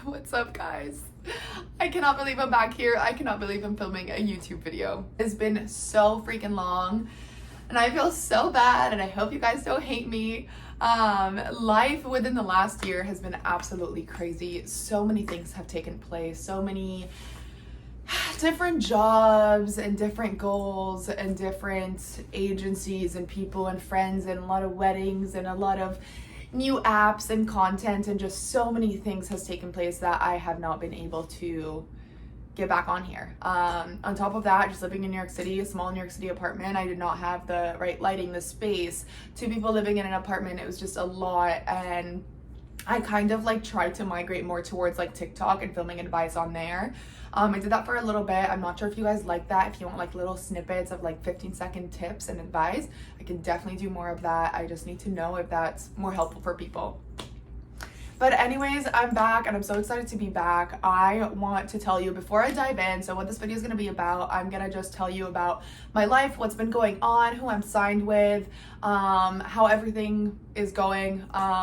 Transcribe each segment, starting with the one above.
What's up, guys? I cannot believe I'm back here. I cannot believe I'm filming a YouTube video. It's been so freaking long and I feel so bad, and I hope you guys don't hate me. Life within the last year has been absolutely crazy. So many things have taken place, so many different jobs and different goals and different agencies and people and friends and a lot of weddings and a lot of new apps and content, and just so many things has taken place that I have not been able to get back on here. On top of that, just living in New York City, a small New York City apartment, I did not have the right lighting, the space, 2 people living in an apartment, it was just a lot. And I kind of like tried to migrate more towards like TikTok and filming advice on there. I did that for a little bit. I'm not sure if you guys like that. If you want like little snippets of like 15-second tips and advice, I can definitely do more of that. I just need to know if that's more helpful for people. But anyways, I'm back and I'm so excited to be back. I want to tell you before I dive in, so what this video is going to be about, I'm going to just tell you about my life, what's been going on, who I'm signed with, how everything is going,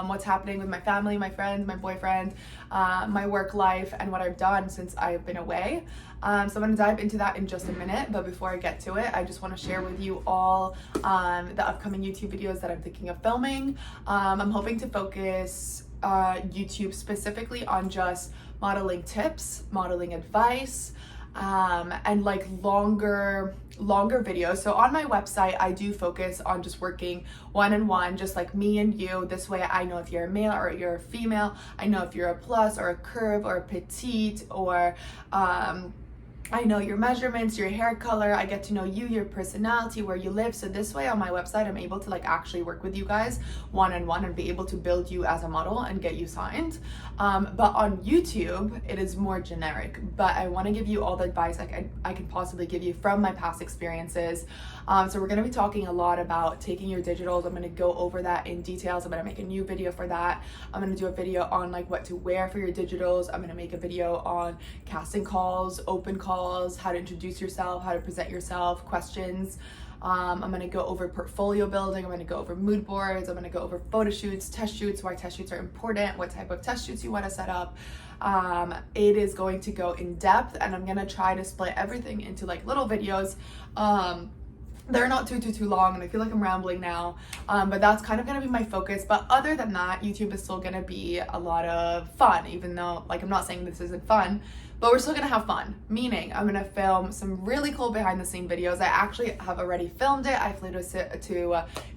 what's happening with my family, my friends, my boyfriend, my work life, and what I've done since I've been away. So I'm going to dive into that in just a minute, but before I get to it, I just want to share with you all the upcoming YouTube videos that I'm thinking of filming. I'm hoping to focus YouTube specifically on just modeling tips, modeling advice, and like longer videos. So on my website, I do focus on just working one-on-one, just like me and you. This way I know if you're a male or you're a female. I know if you're a plus or a curve or a petite, or I know your measurements, your hair color. I get to know you, your personality, where you live. So this way on my website, I'm able to like actually work with you guys one-on-one and be able to build you as a model and get you signed. But on YouTube, it is more generic, but I want to give you all the advice I can possibly give you from my past experiences. So we're going to be talking a lot about taking your digitals. I'm going to go over that in details. I'm going to make a new video for that. I'm going to do a video on like what to wear for your digitals. I'm going to make a video on casting calls, open calls, how to introduce yourself, how to present yourself, questions. I'm going to go over portfolio building. I'm going to go over mood boards. I'm going to go over photo shoots, test shoots, why test shoots are important, what type of test shoots you want to set up. It is going to go in depth, and I'm going to try to split everything into like little videos. They're not too long, and I feel like I'm rambling now, but that's kind of going to be my focus. But other than that, YouTube is still going to be a lot of fun, even though like I'm not saying this isn't fun, but we're still going to have fun, meaning I'm going to film some really cool behind the scene videos. I actually have already filmed it. I flew to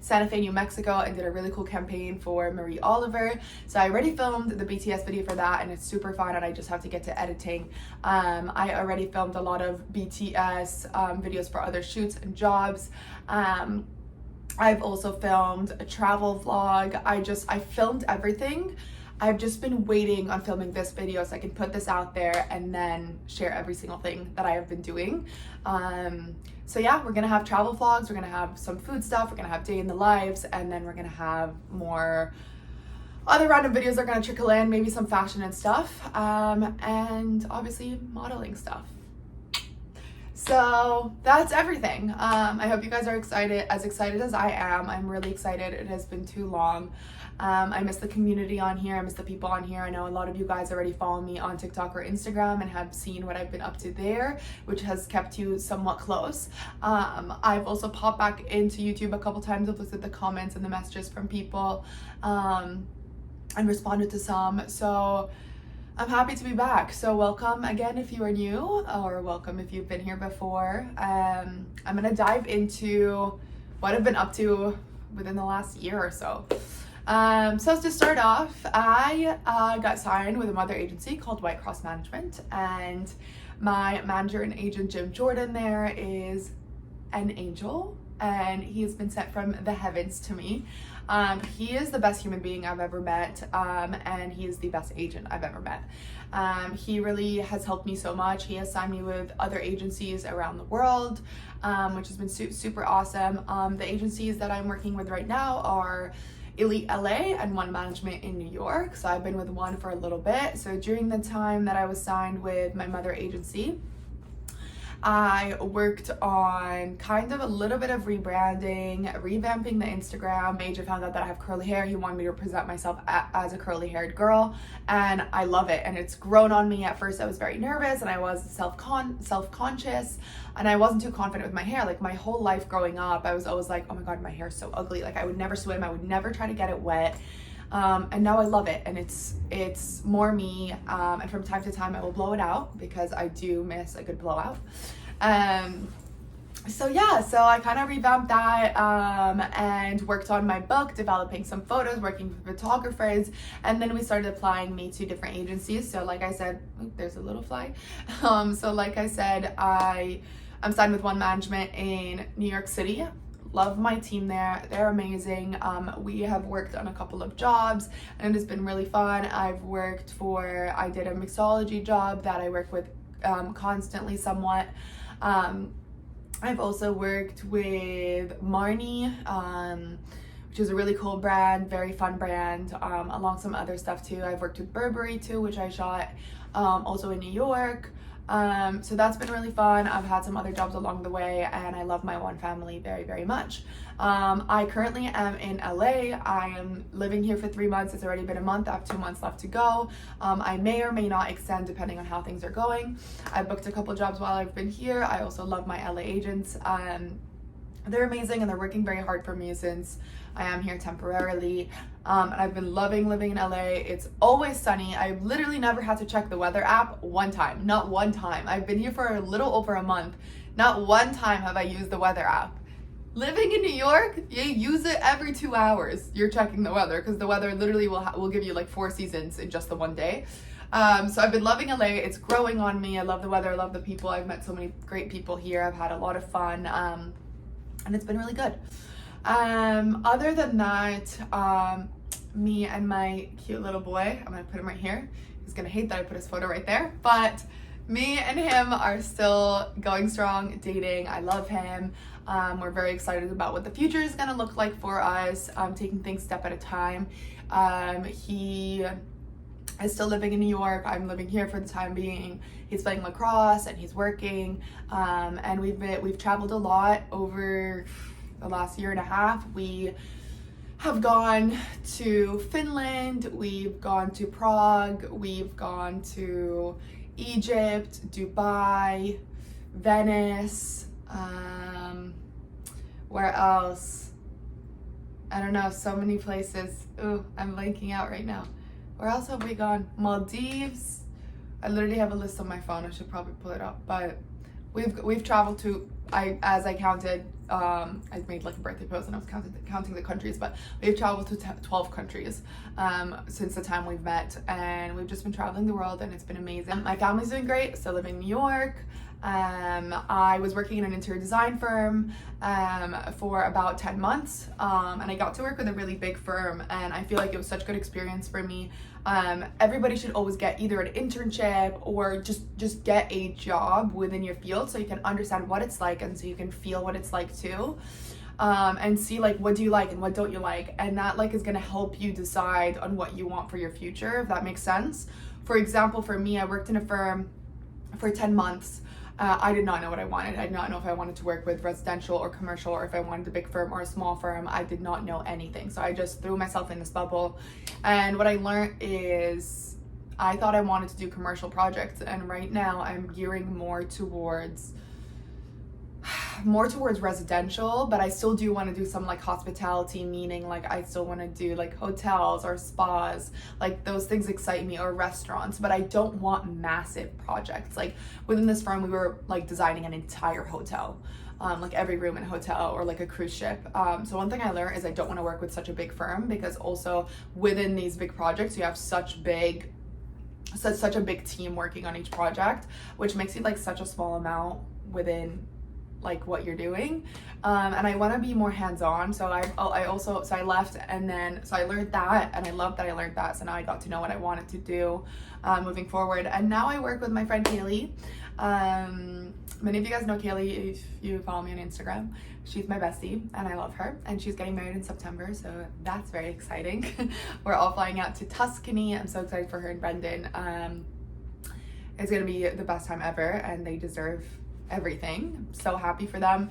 Santa Fe, New Mexico, and did a really cool campaign for Marie Oliver. So I already filmed the BTS video for that, and it's super fun, and I just have to get to editing. I already filmed a lot of BTS videos for other shoots and jobs. I've also filmed a travel vlog. I filmed everything. I've just been waiting on filming this video so I can put this out there and then share every single thing that I have been doing. So yeah, we're gonna have travel vlogs, we're gonna have some food stuff, we're gonna have day in the lives, and then we're gonna have more other random videos that are gonna trickle in, maybe some fashion and stuff, and obviously modeling stuff. So that's everything. I hope you guys are as excited as I am. I'm really excited. It has been too long. I miss the community on here. I miss the people on here. I know a lot of you guys already follow me on TikTok or Instagram and have seen what I've been up to there, which has kept you somewhat close. I've also popped back into YouTube a couple times. I've looked at the comments and the messages from people, and responded to some. So I'm happy to be back. So welcome again if you are new, or welcome if you've been here before. I'm gonna dive into what I've been up to within the last year or so. So to start off, I got signed with a mother agency called White Cross Management, and my manager and agent Jim Jordan there is an angel, and he has been sent from the heavens to me. He is the best human being I've ever met, and he is the best agent I've ever met. He really has helped me so much. He has signed me with other agencies around the world, which has been super awesome. The agencies that I'm working with right now are Elite LA and One Management in New York. So I've been with one for a little bit. So during the time that I was signed with my mother agency, I worked on kind of a little bit of rebranding, revamping the Instagram. Major found out that I have curly hair. He wanted me to present myself as a curly haired girl, and I love it. And it's grown on me. At first I was very nervous and I was self-conscious, and I wasn't too confident with my hair. Like my whole life growing up, I was always like, oh my God, my hair is so ugly. Like I would never swim. I would never try to get it wet. And now I love it, and it's more me, and from time to time I will blow it out because I do miss a good blowout. So yeah, so I kind of revamped that, and worked on my book, developing some photos, working with photographers, and then we started applying me to different agencies. So like I said, there's a little fly. So like I said, I'm signed with One Management in New York City. Love my team there. They're amazing. We have worked on a couple of jobs and it has been really fun. I did a mixology job that I work with constantly somewhat. I've also worked with Marnie, which is a really cool brand, very fun brand, along some other stuff too. I've worked with Burberry too, which I shot also in New York. So that's been really fun. I've had some other jobs along the way, and I love my one family very, very much. I currently am in LA. I am living here for 3 months. It's already been a month. I have 2 months left to go. I may or may not extend depending on how things are going. I booked a couple jobs while I've been here. I also love my LA agents. They're amazing and they're working very hard for me since I am here temporarily. And I've been loving living in LA. It's always sunny. I've literally never had to check the weather app one time, not one time. I've been here for a little over a month. Not one time have I used the weather app. Living in New York, you use it every 2 hours. You're checking the weather because the weather literally will give you like 4 seasons in just the one day. So I've been loving LA. It's growing on me. I love the weather. I love the people. I've met so many great people here. I've had a lot of fun. And it's been really good. Other than that, me and my cute little boy, I'm gonna put him right here. He's gonna hate that I put his photo right there, but me and him are still going strong, dating. I love him. We're very excited about what the future is gonna look like for us, taking things step at a time. He is still living in New York. I'm living here for the time being. He's playing lacrosse and he's working, and we've traveled a lot over the last year and a half. We have gone to Finland, we've gone to Prague, we've gone to Egypt, Dubai, Venice, where else? I don't know, so many places. Ooh, I'm blanking out right now. Where else have we gone? Maldives. I literally have a list on my phone. I should probably pull it up. But we've traveled to, as I counted, I made like a birthday post and I was counting the countries, but we've traveled to 12 countries since the time we've met, and we've just been traveling the world and it's been amazing. My family's doing great, still living in New York. I was working in an interior design firm for about 10 months, and I got to work with a really big firm, and I feel like it was such a good experience for me. Everybody should always get either an internship or just get a job within your field so you can understand what it's like and so you can feel what it's like too, and see like what do you like and what don't you like, and that like is going to help you decide on what you want for your future, if that makes sense. For example, for me, I worked in a firm for 10 months. I did not know what I wanted. I did not know if I wanted to work with residential or commercial, or if I wanted a big firm or a small firm. I did not know anything. So I just threw myself in this bubble. And what I learned is I thought I wanted to do commercial projects. And right now I'm gearing more towards residential, but I still do want to do some like hospitality, meaning like I still want to do like hotels or spas, like those things excite me, or restaurants, but I don't want massive projects. Like within this firm, we were like designing an entire hotel, like every room in a hotel, or like a cruise ship. So one thing I learned is I don't want to work with such a big firm, because also within these big projects, you have such a big team working on each project, which makes it like such a small amount within like what you're doing, and I want to be more hands-on. So I left, and then I learned that, and I love that I learned that. So now I got to know what I wanted to do moving forward, and now I work with my friend Kaylee. Many of you guys know Kaylee if you follow me on Instagram. She's my bestie and I love her, and she's getting married in September, so that's very exciting. We're all flying out to Tuscany. I'm so excited for her and Brendan. It's gonna be the best time ever, and they deserve everything. I'm so happy for them.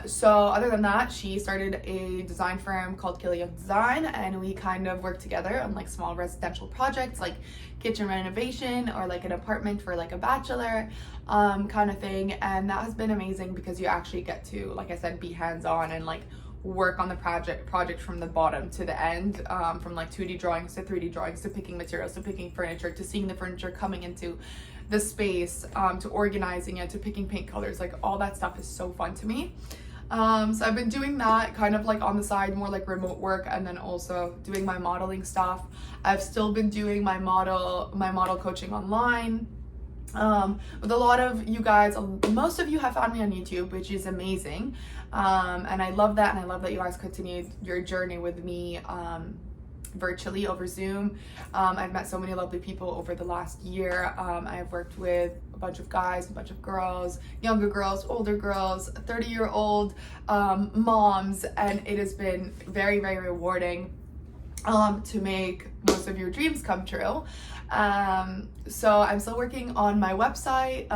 So other than that, she started a design firm called Killian Design, and we kind of work together on like small residential projects like kitchen renovation or like an apartment for like a bachelor kind of thing. And that has been amazing because you actually get to, like I said, be hands-on and like work on the project from the bottom to the end, from like 2D drawings to 3D drawings to picking materials to picking furniture to seeing the furniture coming into the space, to organizing it, to picking paint colors. Like all that stuff is so fun to me. So I've been doing that kind of like on the side, more like remote work, and then also doing my modeling stuff. I've still been doing my model coaching online. With a lot of you guys, most of you have found me on YouTube, which is amazing. And I love that. And I love that you guys continued your journey with me, virtually over Zoom. I've met so many lovely people over the last year. I've worked with a bunch of guys, a bunch of girls, younger girls, older girls, 30-year-old moms, and it has been very, very rewarding to make most of your dreams come true. So I'm still working on my website,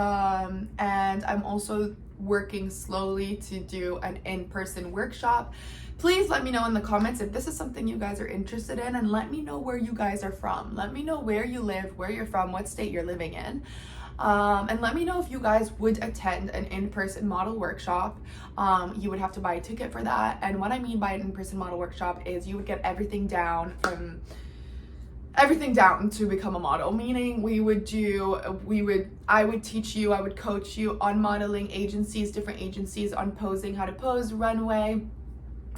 and I'm also working slowly to do an in-person workshop. Please let me know in the comments if this is something you guys are interested in, and let me know where you guys are from. Let me know where you live, where you're from, what state you're living in. And let me know if you guys would attend an in-person model workshop. You would have to buy a ticket for that. And what I mean by an in-person model workshop is you would get everything down to become a model, meaning I would teach you, I would coach you on modeling agencies, different agencies, on posing, how to pose, runway,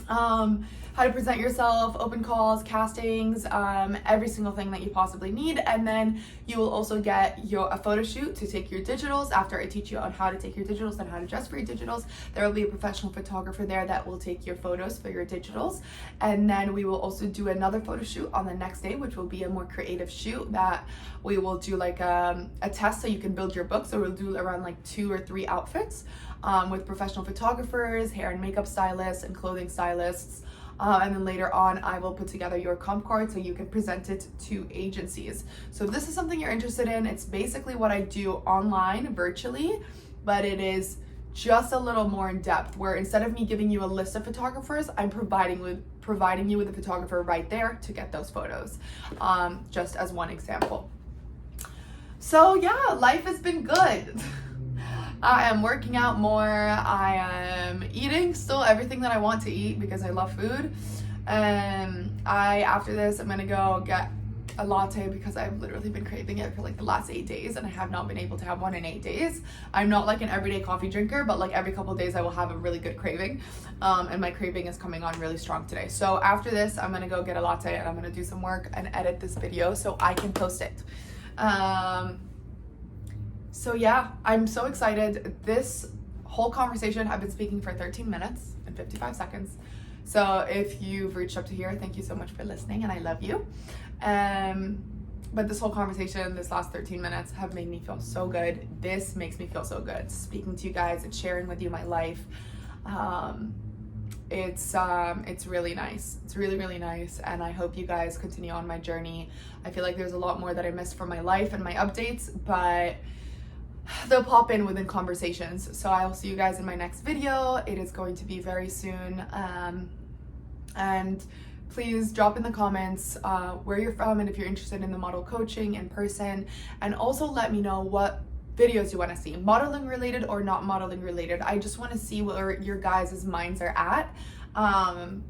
how to present yourself, open calls, castings, every single thing that you possibly need. And then you will also get a photo shoot to take your digitals. After I teach you on how to take your digitals and how to dress for your digitals, there will be a professional photographer there that will take your photos for your digitals. And then we will also do another photo shoot on the next day, which will be a more creative shoot that we will do like a test so you can build your book. So we'll do around like 2 or 3 outfits with professional photographers, hair and makeup stylists, and clothing stylists. And then later on, I will put together your comp card so you can present it to agencies. So if this is something you're interested in, it's basically what I do online, virtually, but it is just a little more in depth, where instead of me giving you a list of photographers, I'm providing you with a photographer right there to get those photos, just as one example. So yeah, life has been good. I am working out more. I am eating still everything that I want to eat because I love food. And after this, I'm gonna go get a latte because I've literally been craving it for like the last 8 days, and I have not been able to have one in 8 days. I'm not like an everyday coffee drinker, but like every couple of days I will have a really good craving. And my craving is coming on really strong today. So after this, I'm gonna go get a latte and I'm gonna do some work and edit this video so I can post it. So yeah, I'm so excited. This whole conversation, I've been speaking for 13 minutes and 55 seconds. So if you've reached up to here, thank you so much for listening, and I love you. But this whole conversation, this last 13 minutes have made me feel so good. This makes me feel so good. Speaking to you guys and sharing with you my life. It's really nice. It's really, really nice. And I hope you guys continue on my journey. I feel like there's a lot more that I missed from my life and my updates, but they'll pop in within conversations. So I'll see you guys in my next video. It is going to be very soon. And please drop in the comments where you're from and if you're interested in the model coaching in person. And also let me know what videos you want to see, modeling related or not modeling related. I just want to see where your guys' minds are at. And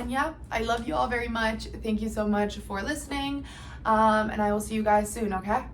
yeah, I love you all very much. Thank you so much for listening. And I will see you guys soon, okay?